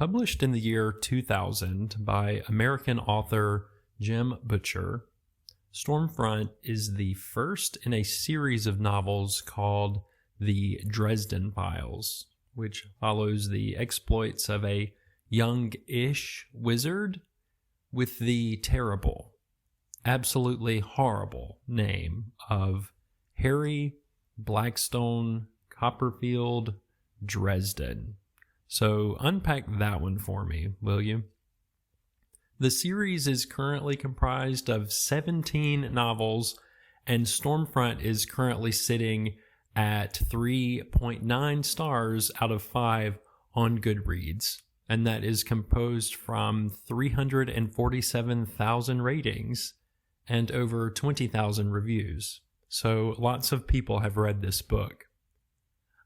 Published in the year 2000 by American author Jim Butcher, Stormfront is the first in a series of novels called the Dresden Files, which follows the exploits of a young-ish wizard with the terrible, absolutely horrible name of Harry Blackstone Copperfield Dresden. So unpack that one for me, will you? The series is currently comprised of 17 novels, and Stormfront is currently sitting at 3.9 stars out of 5 on Goodreads, and that is composed from 347,000 ratings and over 20,000 reviews. So lots of people have read this book.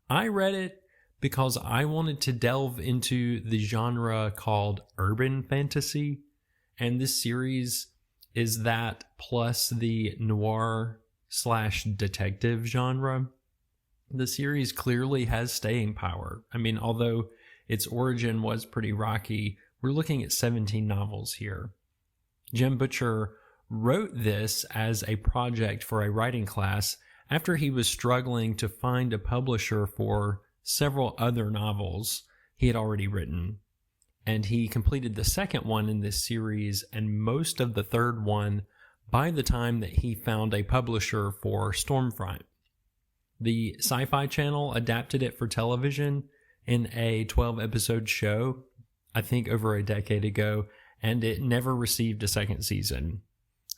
I read it because I wanted to delve into the genre called urban fantasy, and this series is that plus the noir/detective genre. The series clearly has staying power. I mean, although its origin was pretty rocky, we're looking at 17 novels here. Jim Butcher wrote this as a project for a writing class after he was struggling to find a publisher for several other novels he had already written. And he completed the second one in this series and most of the third one by the time that he found a publisher for Stormfront. The Sci-Fi Channel adapted it for television in a 12-episode show, I think over a decade ago, and it never received a second season.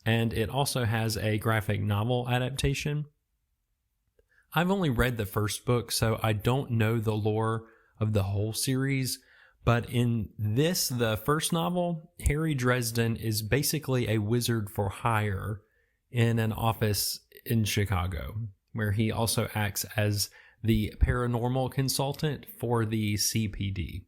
And it also has a graphic novel adaptation. I've only read the first book, so I don't know the lore of the whole series, but in this, the first novel, Harry Dresden is basically a wizard for hire in an office in Chicago, where he also acts as the paranormal consultant for the CPD.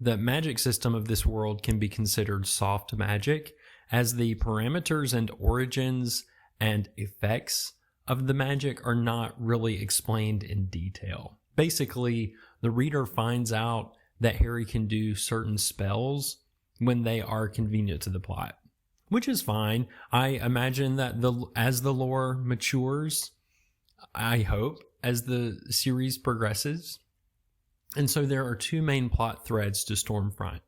The magic system of this world can be considered soft magic, as the parameters and origins and effects of the magic are not really explained in detail. Basically, the reader finds out that Harry can do certain spells when they are convenient to the plot, which is fine. I imagine that as the lore matures, I hope, as the series progresses. And so there are two main plot threads to Stormfront.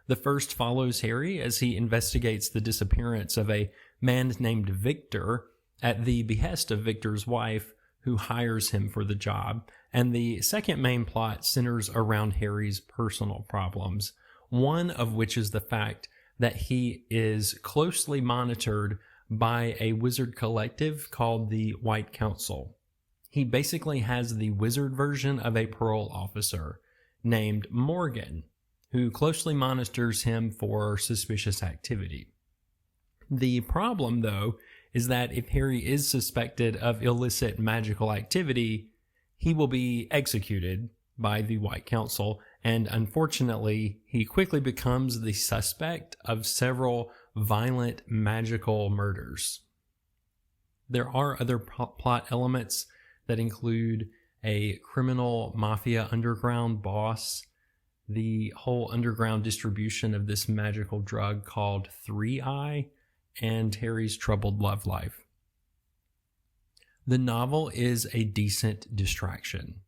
The first follows Harry as he investigates the disappearance of a man named Victor at the behest of Victor's wife, who hires him for the job. And the second main plot centers around Harry's personal problems, one of which is the fact that he is closely monitored by a wizard collective called the White Council. He basically has the wizard version of a parole officer named Morgan, who closely monitors him for suspicious activity. The problem, though, is that if Harry is suspected of illicit magical activity, he will be executed by the White Council, and unfortunately, he quickly becomes the suspect of several violent magical murders. There are other plot elements that include a criminal mafia underground boss, the whole underground distribution of this magical drug called 3-Eye, and Harry's troubled love life. The novel is a decent distraction.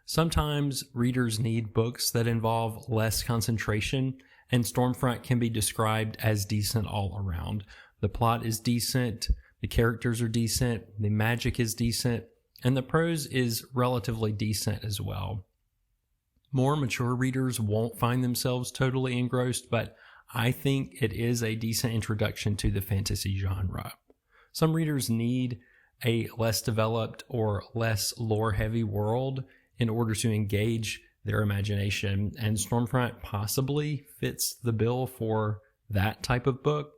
Sometimes readers need books that involve less concentration, and Stormfront can be described as decent all around. The plot is decent, the characters are decent, the magic is decent, and the prose is relatively decent as well. More mature readers won't find themselves totally engrossed, but I think it is a decent introduction to the fantasy genre. Some readers need a less developed or less lore-heavy world in order to engage their imagination, and Stormfront possibly fits the bill for that type of book.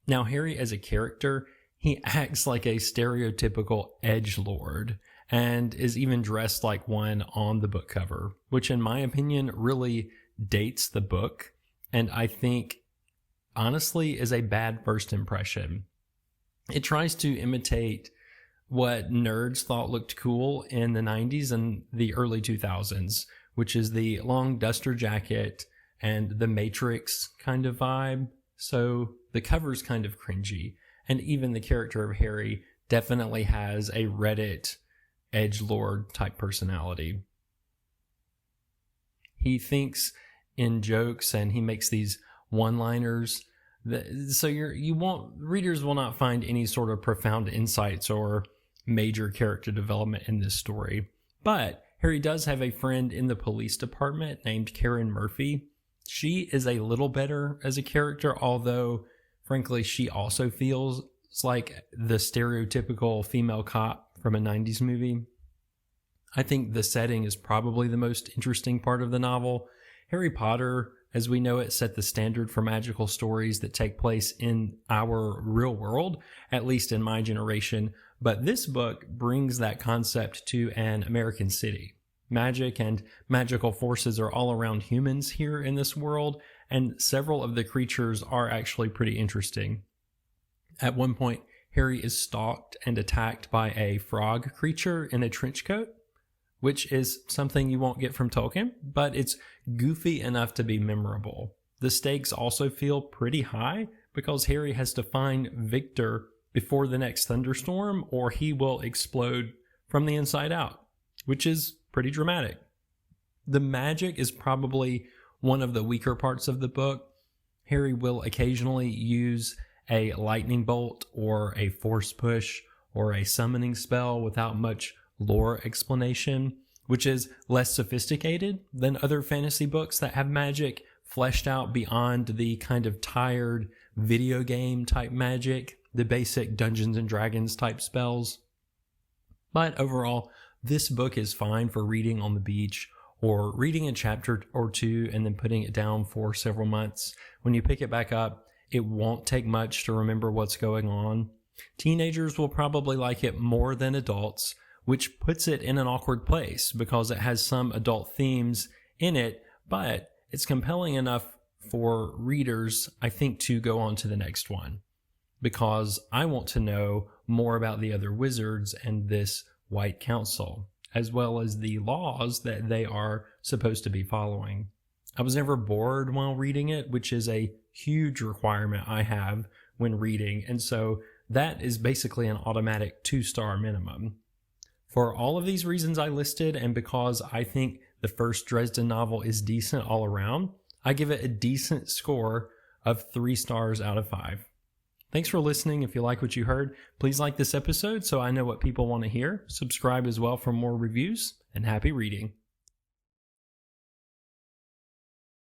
Now, Harry as a character, he acts like a stereotypical edgelord and is even dressed like one on the book cover, which in my opinion really dates the book, and I think honestly is a bad first impression. It tries to imitate what nerds thought looked cool in the 90s and the early 2000s, which is the long duster jacket and the Matrix kind of vibe. So the cover's kind of cringy. And even the character of Harry definitely has a Reddit edgelord type personality. He thinks in jokes and he makes these one-liners. So readers will not find any sort of profound insights or major character development in this story. But Harry does have a friend in the police department named Karen Murphy. She is a little better as a character, although, frankly, she also feels like the stereotypical female cop from a 90s movie. I think the setting is probably the most interesting part of the novel. Harry Potter, as we know it, set the standard for magical stories that take place in our real world, at least in my generation. But this book brings that concept to an American city. Magic and magical forces are all around humans here in this world, and several of the creatures are actually pretty interesting. At one point, Harry is stalked and attacked by a frog creature in a trench coat, which is something you won't get from Tolkien, but it's goofy enough to be memorable. The stakes also feel pretty high because Harry has to find Victor before the next thunderstorm or he will explode from the inside out, which is pretty dramatic. The magic is probably one of the weaker parts of the book. Harry will occasionally use a lightning bolt or a force push or a summoning spell without much lore explanation, which is less sophisticated than other fantasy books that have magic fleshed out beyond the kind of tired video game type magic, the basic Dungeons and Dragons type spells. But overall, this book is fine for reading on the beach or reading a chapter or two and then putting it down for several months. When you pick it back up, it won't take much to remember what's going on. Teenagers will probably like it more than adults, which puts it in an awkward place because it has some adult themes in it, but it's compelling enough for readers, I think, to go on to the next one, because I want to know more about the other wizards and this White Council, as well as the laws that they are supposed to be following. I was never bored while reading it, which is a huge requirement I have when reading, and so that is basically an automatic 2-star minimum. For all of these reasons I listed, and because I think the first Dresden novel is decent all around, I give it a decent score of 3 stars out of 5. Thanks for listening. If you like what you heard, please like this episode so I know what people want to hear. Subscribe as well for more reviews, and happy reading.